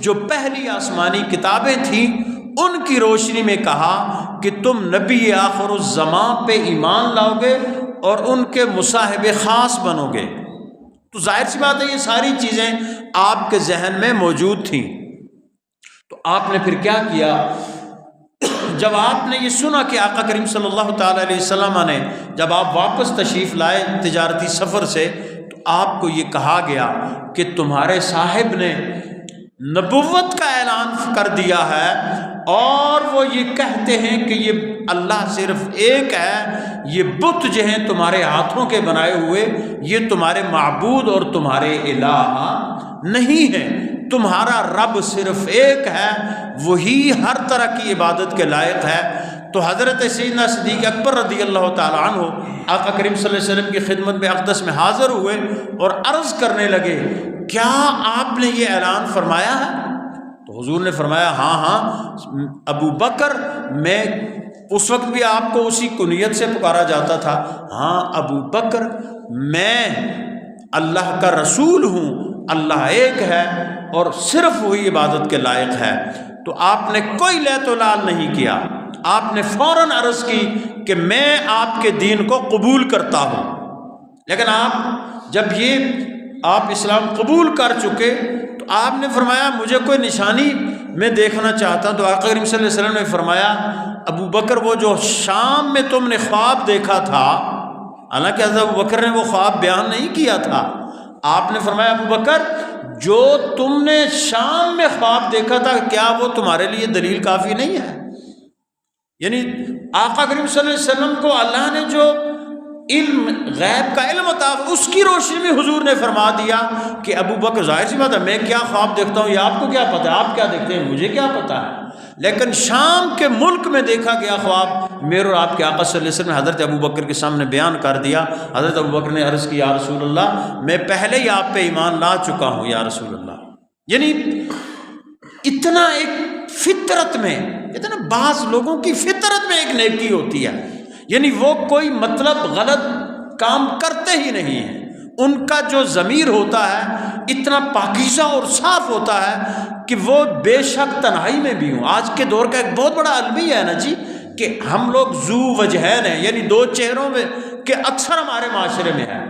Speaker 1: جو پہلی آسمانی کتابیں تھیں ان کی روشنی میں کہا کہ تم نبی آخر الزمان پہ ایمان لاؤ گے اور ان کے مصاحب خاص بنو گے۔ تو ظاہر سی بات ہے یہ ساری چیزیں آپ کے ذہن میں موجود تھیں۔ تو آپ نے پھر کیا کیا، جب آپ نے یہ سنا کہ آقا کریم صلی اللہ تعالیٰ علیہ وسلم نے جب آپ واپس تشریف لائے تجارتی سفر سے، تو آپ کو یہ کہا گیا کہ تمہارے صاحب نے نبوت کا اعلان کر دیا ہے، اور وہ یہ کہتے ہیں کہ یہ اللہ صرف ایک ہے، یہ بت جو ہیں تمہارے ہاتھوں کے بنائے ہوئے یہ تمہارے معبود اور تمہارے الہ نہیں ہیں، تمہارا رب صرف ایک ہے، وہی ہر طرح کی عبادت کے لائق ہے۔ تو حضرت سیدنا صدیق اکبر رضی اللہ تعالیٰ عنہ آقا کریم صلی اللہ علیہ وسلم کی خدمت میں اقدس میں حاضر ہوئے اور عرض کرنے لگے، کیا آپ نے یہ اعلان فرمایا ہے؟ حضور نے فرمایا ہاں ہاں ابو بکر، میں اس وقت بھی آپ کو اسی کنیت سے پکارا جاتا تھا، ہاں ابو بکر میں اللہ کا رسول ہوں، اللہ ایک ہے اور صرف وہی عبادت کے لائق ہے۔ تو آپ نے کوئی لیت و لال نہیں کیا، آپ نے فوراً عرض کی کہ میں آپ کے دین کو قبول کرتا ہوں۔ لیکن آپ جب آپ اسلام قبول کر چکے تو آپ نے فرمایا مجھے کوئی نشانی میں دیکھنا چاہتا، تو آقا کریم صلی اللہ علیہ وسلم نے فرمایا ابو بکر وہ جو شام میں تم نے خواب دیکھا تھا، حالانکہ حضرت ابو بکر نے وہ خواب بیان نہیں کیا تھا، آپ نے فرمایا ابو بکر جو تم نے شام میں خواب دیکھا تھا کیا وہ تمہارے لیے دلیل کافی نہیں ہے؟ یعنی آقا کریم صلی اللہ علیہ وسلم کو اللہ نے جو علم غیب کا علم عطا اس کی روشنی میں حضور نے فرما دیا کہ ابو بکر ظاہر سی بات ہے میں کیا خواب دیکھتا ہوں یہ آپ کو کیا پتہ ہے، آپ کیا دیکھتے ہیں مجھے کیا پتہ ہے، لیکن شام کے ملک میں دیکھا گیا خواب میرے اور آپ کے آقا صلی اللہ علیہ وسلم نے حضرت ابو بکر کے سامنے بیان کر دیا۔ حضرت ابو بکر نے عرض کی یا رسول اللہ میں پہلے ہی آپ پہ ایمان لا چکا ہوں یا رسول اللہ۔ یعنی اتنا ایک فطرت میں، اتنا بعض لوگوں کی فطرت میں ایک نیکی ہوتی ہے، یعنی وہ کوئی مطلب غلط کام کرتے ہی نہیں ہیں، ان کا جو ضمیر ہوتا ہے اتنا پاکیزہ اور صاف ہوتا ہے کہ وہ بے شک تنہائی میں بھی ہوں۔ آج کے دور کا ایک بہت بڑا المیہ ہے نا جی کہ ہم لوگ ذو وجہین ہیں، یعنی دو چہروں میں کہ اکثر ہمارے معاشرے میں ہے،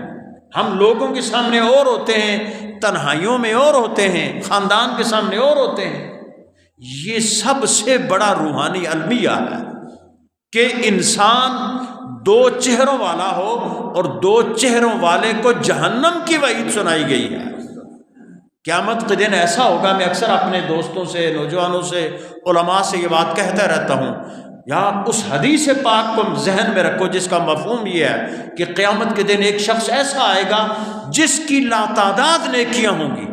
Speaker 1: ہم لوگوں کے سامنے اور ہوتے ہیں، تنہائیوں میں اور ہوتے ہیں، خاندان کے سامنے اور ہوتے ہیں۔ یہ سب سے بڑا روحانی المیہ ہے کہ انسان دو چہروں والا ہو، اور دو چہروں والے کو جہنم کی وعید سنائی گئی ہے۔ قیامت کے دن ایسا ہوگا، میں اکثر اپنے دوستوں سے، نوجوانوں سے، علماء سے یہ بات کہتا رہتا ہوں، یا اس حدیث پاک کو ذہن میں رکھو جس کا مفہوم یہ ہے کہ قیامت کے دن ایک شخص ایسا آئے گا جس کی لاتعداد نیکیاں ہوں گی،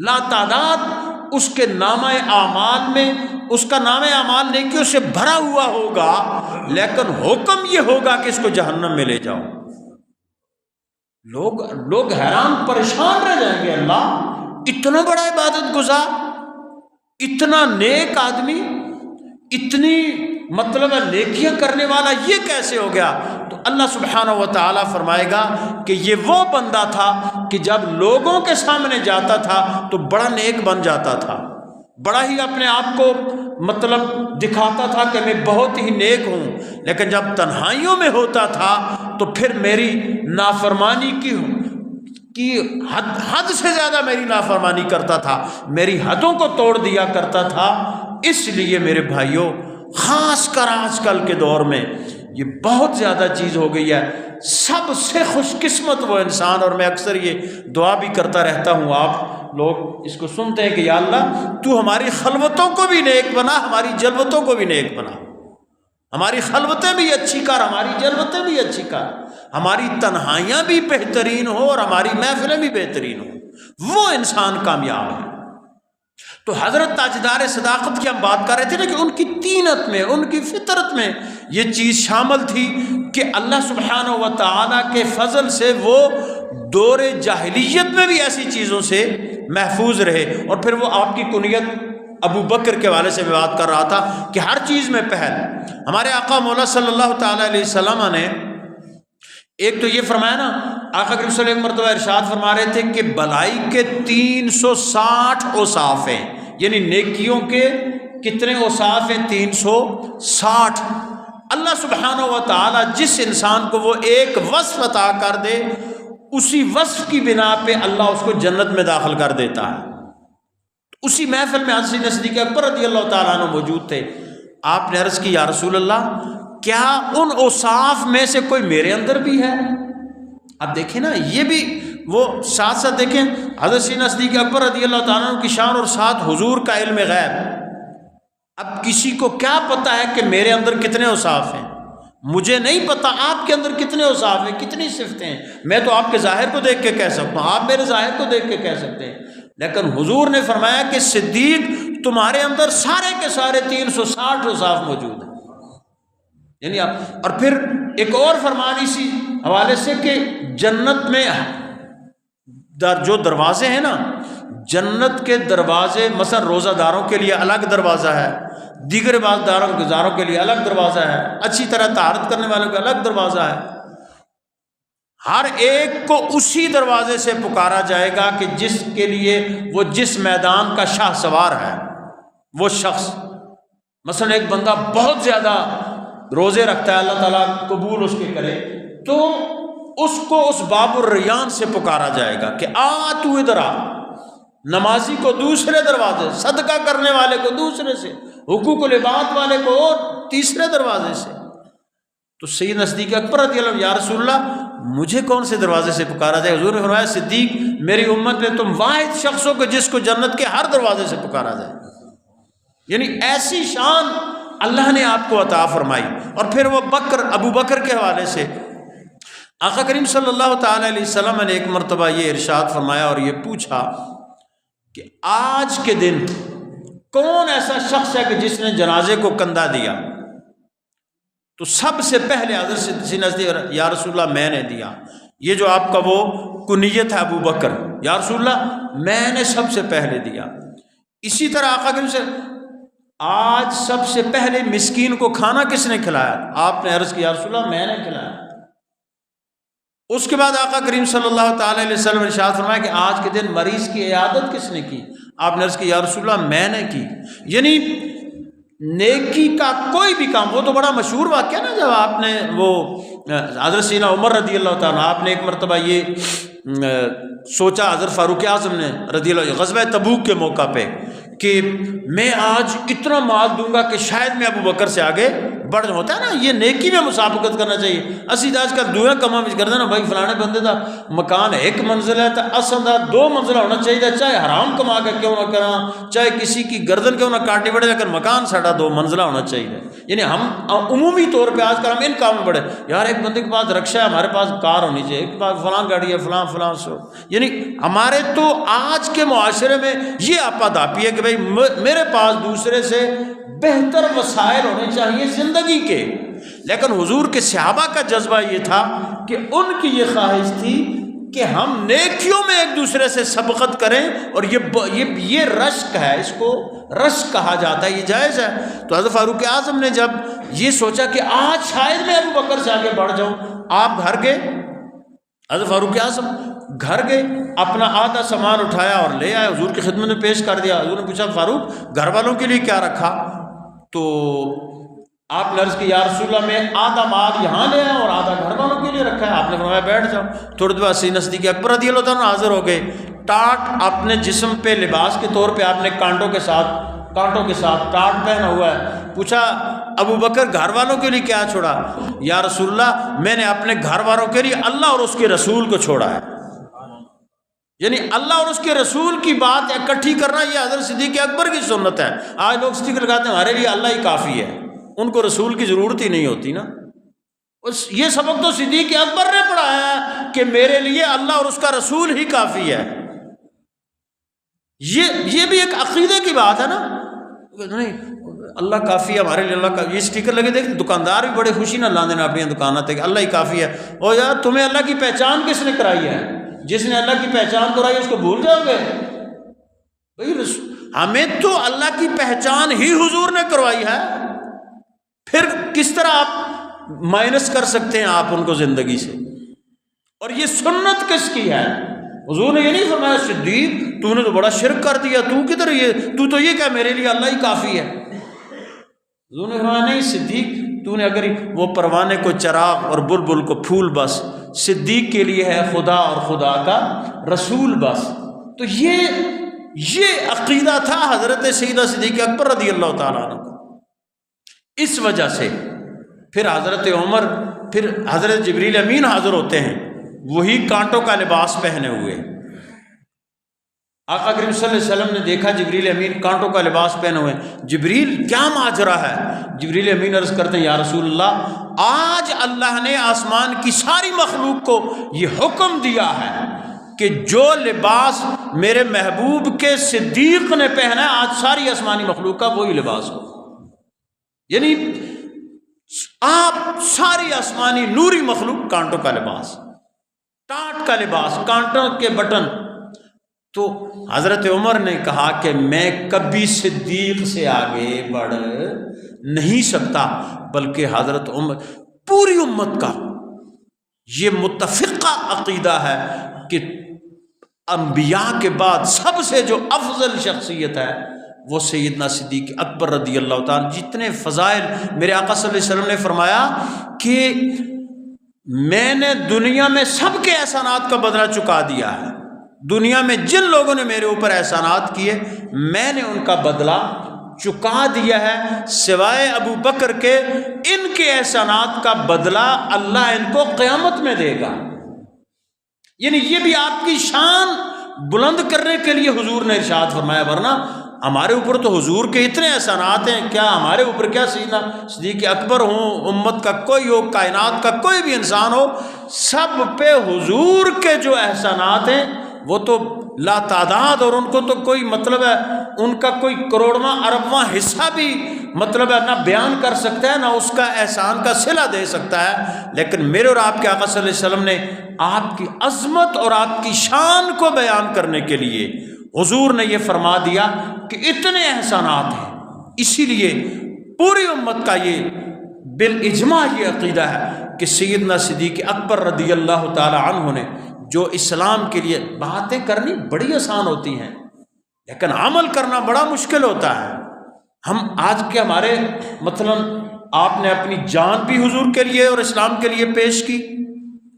Speaker 1: لاتعداد اس کے نامہ اعمال میں، اس کا نامہ اعمال نیکیوں سے بھرا ہوا ہوگا، لیکن حکم یہ ہوگا کہ اس کو جہنم میں لے جاؤ۔ لوگ حیران پریشان رہ جائیں گے، اللہ اتنا بڑا عبادت گزار، اتنا نیک آدمی، اتنی مطلب نیکیاں کرنے والا یہ کیسے ہو گیا؟ تو اللہ سبحانہ و تعالیٰ فرمائے گا کہ یہ وہ بندہ تھا کہ جب لوگوں کے سامنے جاتا تھا تو بڑا نیک بن جاتا تھا، بڑا ہی اپنے آپ کو مطلب دکھاتا تھا کہ میں بہت ہی نیک ہوں، لیکن جب تنہائیوں میں ہوتا تھا تو پھر میری نافرمانی کی حد سے زیادہ میری نافرمانی کرتا تھا، میری حدوں کو توڑ دیا کرتا تھا۔ اس لیے میرے بھائیوں خاص کر آج کل کے دور میں یہ بہت زیادہ چیز ہو گئی ہے، سب سے خوش قسمت وہ انسان، اور میں اکثر یہ دعا بھی کرتا رہتا ہوں، آپ لوگ اس کو سنتے ہیں کہ یا اللہ تو ہماری خلوتوں کو بھی نیک بنا، ہماری جلوتوں کو بھی نیک بنا، ہماری خلوتیں بھی اچھی کر، ہماری جلوتیں بھی اچھی کر، ہماری تنہائیاں بھی بہترین ہو اور ہماری محفلیں بھی بہترین ہو، وہ انسان کامیاب ہے۔ تو حضرت تاجدار صداقت کی ہم بات کر رہے تھے نا کہ ان کی طینت میں، ان کی فطرت میں یہ چیز شامل تھی کہ اللہ سبحانہ و تعالیٰ کے فضل سے وہ دور جاہلیت میں بھی ایسی چیزوں سے محفوظ رہے، اور پھر وہ آپ کی کنیت ابو بکر کے والے سے میں بات کر رہا تھا کہ ہر چیز میں پہل۔ ہمارے آقا مولا صلی اللہ تعالیٰ علیہ وسلم نے ایک تو یہ فرمایا نا، آقا کریم صلی اللہ علیہ وسلم مرتبہ ارشاد فرما رہے تھے کہ بلائی کے 360 اوصاف ہیں، یعنی نیکیوں کے کتنے اوصاف ہیں؟ 360۔ اللہ سبحانہ و تعالی جس انسان کو وہ ایک وصف عطا کر دے، اسی وصف کی بنا پہ اللہ اس کو جنت میں داخل کر دیتا ہے۔ اسی محفل میں حضرت صدیق اکبر رضی اللہ تعالیٰ عنہ موجود تھے، آپ نے عرض کی یا رسول اللہ کیا ان اوصاف میں سے کوئی میرے اندر بھی ہے؟ اب دیکھیں نا، یہ بھی وہ ساتھ ساتھ دیکھیں حضرت صدیق اکبر رضی اللہ تعالیٰ عنہ کی شان، اور ساتھ حضور کا علم غیب۔ اب کسی کو کیا پتہ ہے کہ میرے اندر کتنے اوصاف ہیں؟ مجھے نہیں پتہ آپ کے اندر کتنے اوصاف ہیں، کتنی صفتیں ہیں۔ میں تو آپ کے ظاہر کو دیکھ کے کہہ سکتا ہوں، آپ میرے ظاہر کو دیکھ کے کہہ سکتے ہیں، لیکن حضور نے فرمایا کہ صدیق تمہارے اندر سارے کے سارے 360 اوصاف موجود ہیں۔ یعنی آپ، اور پھر ایک اور فرمان اسی حوالے سے کہ جنت میں جو دروازے ہیں نا، جنت کے دروازے مثلا روزہ داروں کے لیے الگ دروازہ ہے، دیگر عبادت گزاروں کے لیے الگ دروازہ ہے، اچھی طرح طہارت کرنے والوں کا الگ دروازہ ہے۔ ہر ایک کو اسی دروازے سے پکارا جائے گا کہ جس کے لیے وہ جس میدان کا شاہ سوار ہے وہ شخص۔ مثلا ایک بندہ بہت زیادہ روزے رکھتا ہے، اللہ تعالیٰ قبول اس کے کرے، تو اس کو اس باب الریان سے پکارا جائے گا کہ تو ادھر آ۔ نمازی کو دوسرے دروازے، صدقہ کرنے والے کو دوسرے سے، حقوق العباد والے کو اور تیسرے دروازے سے۔ تو سیدنا صدیق اکبر رضی اللہ عنہ، یا رسول اللہ مجھے کون سے دروازے سے پکارا جائے؟ حضور نے فرمایا صدیق میری امت میں تم واحد شخص ہو کہ جس کو جنت کے ہر دروازے سے پکارا جائے۔ یعنی ایسی شان اللہ نے آپ کو عطا فرمائی۔ اور پھر وہ ابو بکر کے حوالے سے آقا کریم صلی اللہ تعالی علیہ وسلم نے ایک مرتبہ یہ ارشاد فرمایا اور یہ پوچھا کہ آج کے دن کون ایسا شخص ہے کہ جس نے جنازے کو کندھا دیا؟ تو سب سے پہلے حضرت سیدنا یا رسول اللہ میں نے دیا۔ یہ جو آپ کا وہ کنیت ہے ابو بکر، یا رسول اللہ میں نے سب سے پہلے دیا۔ اسی طرح آقا کریم سے آج سب سے پہلے مسکین کو کھانا کس نے کھلایا؟ آپ نے عرض کیا یا رسول اللہ میں نے کھلایا۔ اس کے بعد آقا کریم صلی اللہ تعالی علیہ وسلم نے ارشاد فرمایا کہ آج کے دن مریض کی عیادت کس نے کی؟ آپ نے عرض کیا یا رسول اللہ میں نے کی۔ یعنی نیکی کا کوئی بھی کام، وہ تو بڑا مشہور واقعہ نا، جب آپ نے وہ حضرت سیدنا عمر رضی اللہ تعالیٰ، آپ نے ایک مرتبہ یہ سوچا حضرت فاروق اعظم نے رضی اللہ عنہ غزوہ تبوک کے موقع پہ کہ میں آج اتنا مال دوں گا کہ شاید میں ابو بکر سے آگے بڑھ جاؤں۔ ہوتا ہے نا یہ نیکی میں مسابقت کرنا چاہیے۔ اسی آج کل دعا کما میں کر دینا بھائی فلانے بندے دا مکان ایک منزل ہے تو اصل دا 2 منزلہ ہونا چاہیے، چاہے حرام کما کے کیوں نہ کرنا، چاہے کسی کی گردن کیوں نہ کاٹنی پڑے، لیکن مکان ساڑھا 2 منزلہ ہونا چاہیے۔ یعنی ہم عمومی طور پہ آج کل ہم ان کام میں بڑھے، یار ایک بندے کے پاس رکشا ہے، ہمارے پاس کار ہونی چاہیے، ایک کے پاس فلاں گاڑی ہے، فلاں سو۔ یعنی ہمارے تو آج کے معاشرے میں یہ آپا داپی ہے کہ بھائی میرے پاس دوسرے سے بہتر وسائل ہونے چاہیے زندگی کے۔ لیکن حضور کے صحابہ کا جذبہ یہ تھا کہ ان کی یہ خواہش تھی کہ ہم نیکیوں میں ایک دوسرے سے سبقت کریں، اور یہ رشک ہے، اس کو رشک کہا جاتا ہے، یہ جائز ہے۔ تو حضرت فاروق اعظم نے جب یہ سوچا کہ آج شاید میں ابو بکر سے آگے بڑھ جاؤں، آپ گھر گئے، حضرت فاروق اعظم گھر گئے، اپنا آدھا سامان اٹھایا اور لے آئے، حضور کی خدمت میں پیش کر دیا۔ حضور نے پوچھا فاروق گھر والوں کے لیے کیا رکھا؟ تو آپ نے عرض کی یا رسول اللہ میں آدھا مال یہاں لے آیا اور آدھا گھر والوں کے لیے رکھا ہے۔ آپ نے فرمایا بیٹھ جاؤ۔ تھوڑی دیر بعد سیدنا صدیق اکبر رضی اللہ تعالیٰ حاضر ہو گئے، ٹاٹ اپنے جسم پہ لباس کے طور پہ آپ نے کانٹوں کے ساتھ ٹاٹ پہنا ہوا ہے۔ پوچھا ابو بکر گھر والوں کے لیے کیا چھوڑا؟ یا رسول اللہ میں نے اپنے گھر والوں کے لیے اللہ اور اس کے رسول کو چھوڑا ہے۔ یعنی اللہ اور اس کے رسول کی بات اکٹھی کرنا یہ حضرت صدیق اکبر کی سنت ہے۔ آج لوگ اسٹیکر لگاتے ہیں ہمارے لیے اللہ ہی کافی ہے، ان کو رسول کی ضرورت ہی نہیں ہوتی نا۔ یہ سبق تو صدیق اکبر نے پڑھایا ہے کہ میرے لیے اللہ اور اس کا رسول ہی کافی ہے۔ یہ بھی ایک عقیدے کی بات ہے نا، نہیں اللہ کافی ہے ہمارے لیے، اللہ کا یہ اسٹیکر لگے دیکھ دکاندار بھی بڑے خوشی نہ لاندے نا اپنی دکانات کہ اللہ ہی کافی ہے۔ اور یار تمہیں اللہ کی پہچان کس نے کرائی ہے؟ جس نے اللہ کی پہچان کرائی اس کو بھول جاؤ گے؟ ہمیں تو اللہ کی پہچان ہی حضور نے کروائی ہے، پھر کس طرح آپ مائنس کر سکتے ہیں آپ ان کو زندگی سے؟ اور یہ سنت کس کی ہے؟ حضور نے یہ نہیں فرمایا صدیق تو نے تو بڑا شرک کر دیا، تو کدھر تو یہ کہ میرے لیے اللہ ہی کافی ہے۔ حضور نے فرمایا نہیں صدیق تو نے اگر وہ پروانے کو چراغ اور بلبل کو پھول بس، صدیق کے لیے ہے خدا اور خدا کا رسول بس۔ تو یہ عقیدہ تھا حضرت سیدنا صدیق اکبر رضی اللہ تعالیٰ عنہ کو۔ اس وجہ سے پھر حضرت عمر، پھر حضرت جبریل امین حاضر ہوتے ہیں، وہی کانٹوں کا لباس پہنے ہوئے۔ آقا کریم صلی اللہ علیہ وسلم نے دیکھا جبریل امین کانٹوں کا لباس پہنے ہوئے، جبریل کیا ماجرا ہے؟ جبریل امین عرض کرتے ہیں یا رسول اللہ آج اللہ نے آسمان کی ساری مخلوق کو یہ حکم دیا ہے کہ جو لباس میرے محبوب کے صدیق نے پہنا ہے آج ساری آسمانی مخلوق کا وہی لباس ہو۔ یعنی آپ ساری آسمانی نوری مخلوق کانٹوں کا لباس، ٹاٹ کا لباس، کانٹوں کے بٹن، تو حضرت عمر نے کہا کہ میں کبھی صدیق سے آگے بڑھ نہیں سکتا، بلکہ حضرت عمر پوری امت کا یہ متفقہ عقیدہ ہے کہ انبیاء کے بعد سب سے جو افضل شخصیت ہے وہ سیدنا صدیق اکبر رضی اللہ تعالیٰ۔ جتنے فضائل میرے آقا صلی اللہ علیہ وسلم نے فرمایا کہ میں نے دنیا میں سب کے احسانات کا بدلہ چکا دیا ہے، دنیا میں جن لوگوں نے میرے اوپر احسانات کیے میں نے ان کا بدلہ چکا دیا ہے، سوائے ابو بکر کے، ان کے احسانات کا بدلہ اللہ ان کو قیامت میں دے گا۔ یعنی یہ بھی آپ کی شان بلند کرنے کے لیے حضور نے ارشاد فرمایا، ورنہ ہمارے اوپر تو حضور کے اتنے احسانات ہیں، کیا ہمارے اوپر کیا سیدنا صدیق اکبر ہوں، امت کا کوئی ہو، کائنات کا کوئی بھی انسان ہو، سب پہ حضور کے جو احسانات ہیں وہ تو لا تعداد، اور ان کو تو کوئی مطلب ہے ان کا کوئی کروڑواں اربواں حصہ بھی مطلب ہے نہ بیان کر سکتا ہے، نہ اس کا احسان کا صلہ دے سکتا ہے۔ لیکن میرے اور آپ کے آقا صلی اللہ علیہ وسلم نے آپ کی عظمت اور آپ کی شان کو بیان کرنے کے لیے حضور نے یہ فرما دیا کہ اتنے احسانات ہیں۔ اسی لیے پوری امت کا یہ بالاجماع یہ عقیدہ ہے کہ سیدنا صدیق اکبر رضی اللہ تعالی عنہ نے جو اسلام کے لیے باتیں کرنی بڑی آسان ہوتی ہیں لیکن عمل کرنا بڑا مشکل ہوتا ہے۔ ہم آج کے ہمارے مثلا آپ نے اپنی جان بھی حضور کے لیے اور اسلام کے لیے پیش کی،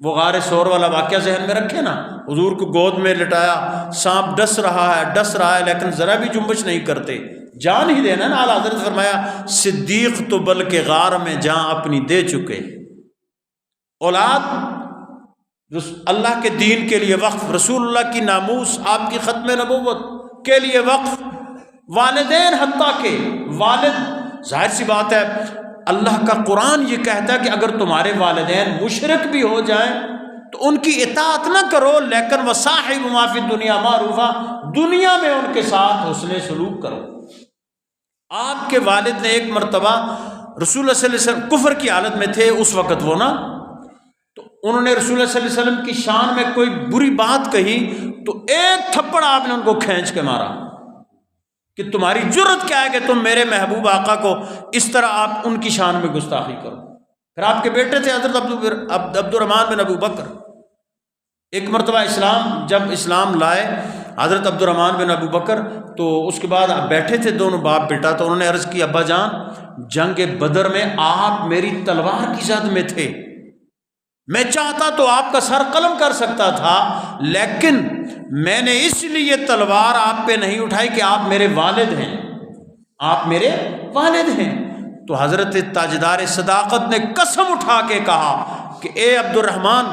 Speaker 1: وہ غار ثور والا واقعہ ذہن میں رکھے نا، حضور کو گود میں لٹایا، سانپ ڈس رہا ہے لیکن ذرا بھی جنبش نہیں کرتے، جان ہی دینا نا۔ اعلیٰ حضرت فرمایا صدیق تو بلکہ غار میں جان اپنی دے چکے، اولاد اللہ کے دین کے لیے وقف، رسول اللہ کی ناموس، آپ کی ختم نبوت کے لیے وقف، والدین حتیٰ کہ والد، ظاہر سی بات ہے اللہ کا قرآن یہ کہتا ہے کہ اگر تمہارے والدین مشرک بھی ہو جائیں تو ان کی اطاعت نہ کرو، لیکن وصاحبہما فی الدنیا معروفا، دنیا میں ان کے ساتھ حسن سلوک کرو۔ آپ کے والد نے ایک مرتبہ رسول اللہ صلی اللہ علیہ وسلم کفر کی حالت میں تھے اس وقت، وہ نا، تو انہوں نے رسول اللہ صلی اللہ علیہ وسلم کی شان میں کوئی بری بات کہی تو ایک تھپڑ آپ نے ان کو کھینچ کے مارا کہ تمہاری جرت کیا ہے کہ تم میرے محبوب آقا کو اس طرح آپ ان کی شان میں گستاخی کرو۔ پھر آپ کے بیٹے تھے حضرت عبد الرحمن بن ابو بکر، ایک مرتبہ جب اسلام لائے حضرت عبد الرحمن بن ابو بکر، تو اس کے بعد بیٹھے تھے دونوں باپ بیٹا، تو انہوں نے عرض کی ابا جان جنگ بدر میں آپ میری تلوار کی زد میں تھے، میں چاہتا تو آپ کا سر قلم کر سکتا تھا، لیکن میں نے اس لیے تلوار آپ پہ نہیں اٹھائی کہ آپ میرے والد ہیں، آپ میرے والد ہیں۔ تو حضرت تاجدار صداقت نے قسم اٹھا کے کہا کہ اے عبد الرحمن،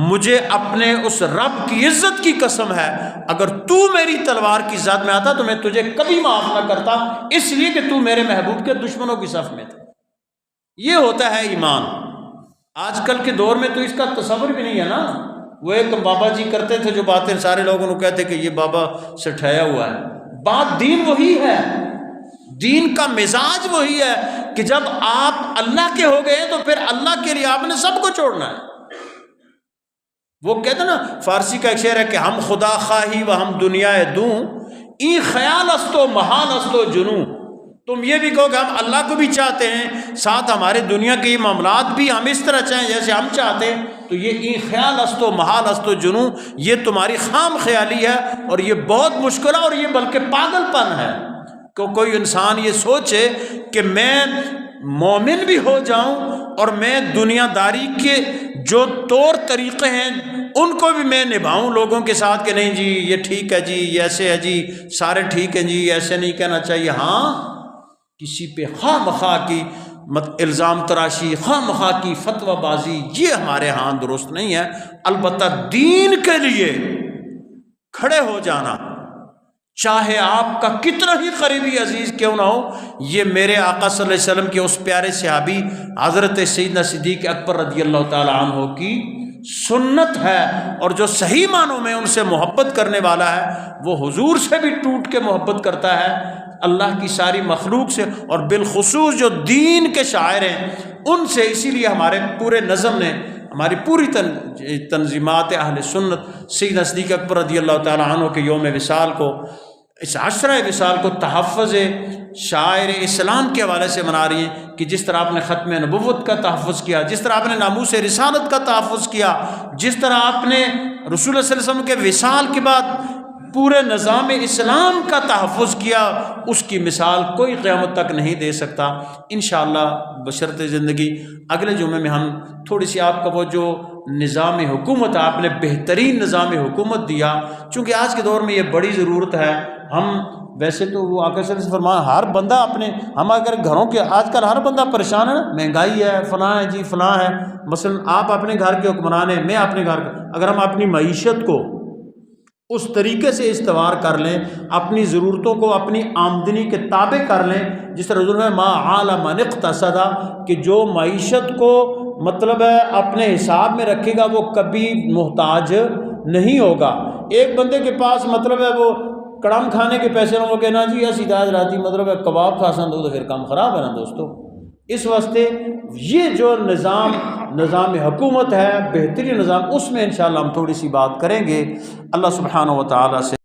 Speaker 1: مجھے اپنے اس رب کی عزت کی قسم ہے، اگر تو میری تلوار کی زد میں آتا تو میں تجھے کبھی معاف نہ کرتا، اس لیے کہ تو میرے محبوب کے دشمنوں کی صف میں تھا۔ یہ ہوتا ہے ایمان۔ آج کل کے دور میں تو اس کا تصور بھی نہیں ہے نا، وہ ایک بابا جی کرتے تھے جو باتیں سارے لوگوں کو کہتے کہ یہ بابا سے ٹھہیا ہوا ہے، بات دین وہی ہے، دین کا مزاج وہی ہے کہ جب آپ اللہ کے ہو گئے تو پھر اللہ کے لیے آپ نے سب کو چھوڑنا ہے۔ وہ کہتے نا فارسی کا ایک شعر ہے کہ ہم خدا خواہی و ہم دنیا دوں، این خیال استو محال استو جنوں، تم یہ بھی کہو کہ ہم اللہ کو بھی چاہتے ہیں، ساتھ ہمارے دنیا کے یہ معاملات بھی ہم اس طرح چاہیں جیسے ہم چاہتے ہیں، تو یہ این خیال استو محال استو جنوں، یہ تمہاری خام خیالی ہے اور یہ بہت مشکل ہے، اور یہ بلکہ پاگل پن ہے کہ کوئی انسان یہ سوچے کہ میں مومن بھی ہو جاؤں اور میں دنیا داری کے جو طور طریقے ہیں ان کو بھی میں نبھاؤں لوگوں کے ساتھ کہ نہیں جی یہ ٹھیک ہے جی، یہ ایسے ہے جی، سارے ٹھیک ہیں جی، ایسے نہیں کہنا چاہیے۔ ہاں، کسی پہ خواہ مخواہ کی الزام تراشی، خواہ مخواہ کی فتویٰ بازی، یہ ہمارے ہاں درست نہیں ہے۔ البتہ دین کے لیے کھڑے ہو جانا، چاہے آپ کا کتنا ہی قریبی عزیز کیوں نہ ہو، یہ میرے آقا صلی اللہ علیہ وسلم کے اس پیارے صحابی حضرت سیدنا صدیق اکبر رضی اللہ تعالی عنہ کی سنت ہے، اور جو صحیح معنوں میں ان سے محبت کرنے والا ہے وہ حضور سے بھی ٹوٹ کے محبت کرتا ہے، اللہ کی ساری مخلوق سے، اور بالخصوص جو دین کے شاعر ہیں ان سے۔ اسی لیے ہمارے پورے نظم نے ہماری پوری تنظیمات اہل سنت سیدنا صدیق اکبر رضی اللہ تعالیٰ عنہ کے یوم وصال کو، اس عشرہ وصال کو تحفظ شاعر اسلام کے حوالے سے منا رہی ہیں کہ جس طرح آپ نے ختم نبوت کا تحفظ کیا، جس طرح آپ نے ناموس رسالت کا تحفظ کیا، جس طرح آپ نے رسول اللہ صلی اللہ علیہ وسلم کے وصال کے بعد پورے نظام اسلام کا تحفظ کیا، اس کی مثال کوئی قیامت تک نہیں دے سکتا۔ انشاءاللہ بشرط زندگی اگلے جمعے میں ہم تھوڑی سی آپ کا وہ جو نظام حکومت آپ نے بہترین نظام حکومت دیا، چونکہ آج کے دور میں یہ بڑی ضرورت ہے۔ ہم ویسے تو وہ آقا صلی اللہ علیہ وسلم فرمایا ہر بندہ اپنے، ہم اگر گھروں کے آج کل ہر بندہ پریشان ہے نا، مہنگائی ہے، فلاں ہے جی فلاں ہے، مثلا آپ اپنے گھر کے حکمران ہیں، میں اپنے گھر کا، اگر ہم اپنی معیشت کو اس طریقے سے استوار کر لیں، اپنی ضرورتوں کو اپنی آمدنی کے تابع کر لیں، جس طرح حضور نے ما عال من اقتصد، کہ جو معیشت کو مطلب ہے اپنے حساب میں رکھے گا وہ کبھی محتاج نہیں ہوگا۔ ایک بندے کے پاس مطلب ہے وہ کڑم کھانے کے پیسے نہ ہو کہ نا جی ایسی داج راتی مطلب ہے کباب کھاسن دو تو پھر کام خراب ہے نا دوستو۔ اس واسطے یہ جو نظام حکومت ہے، بہترین نظام، اس میں انشاءاللہ ہم تھوڑی سی بات کریں گے۔ اللہ سبحانہ و تعالیٰ سے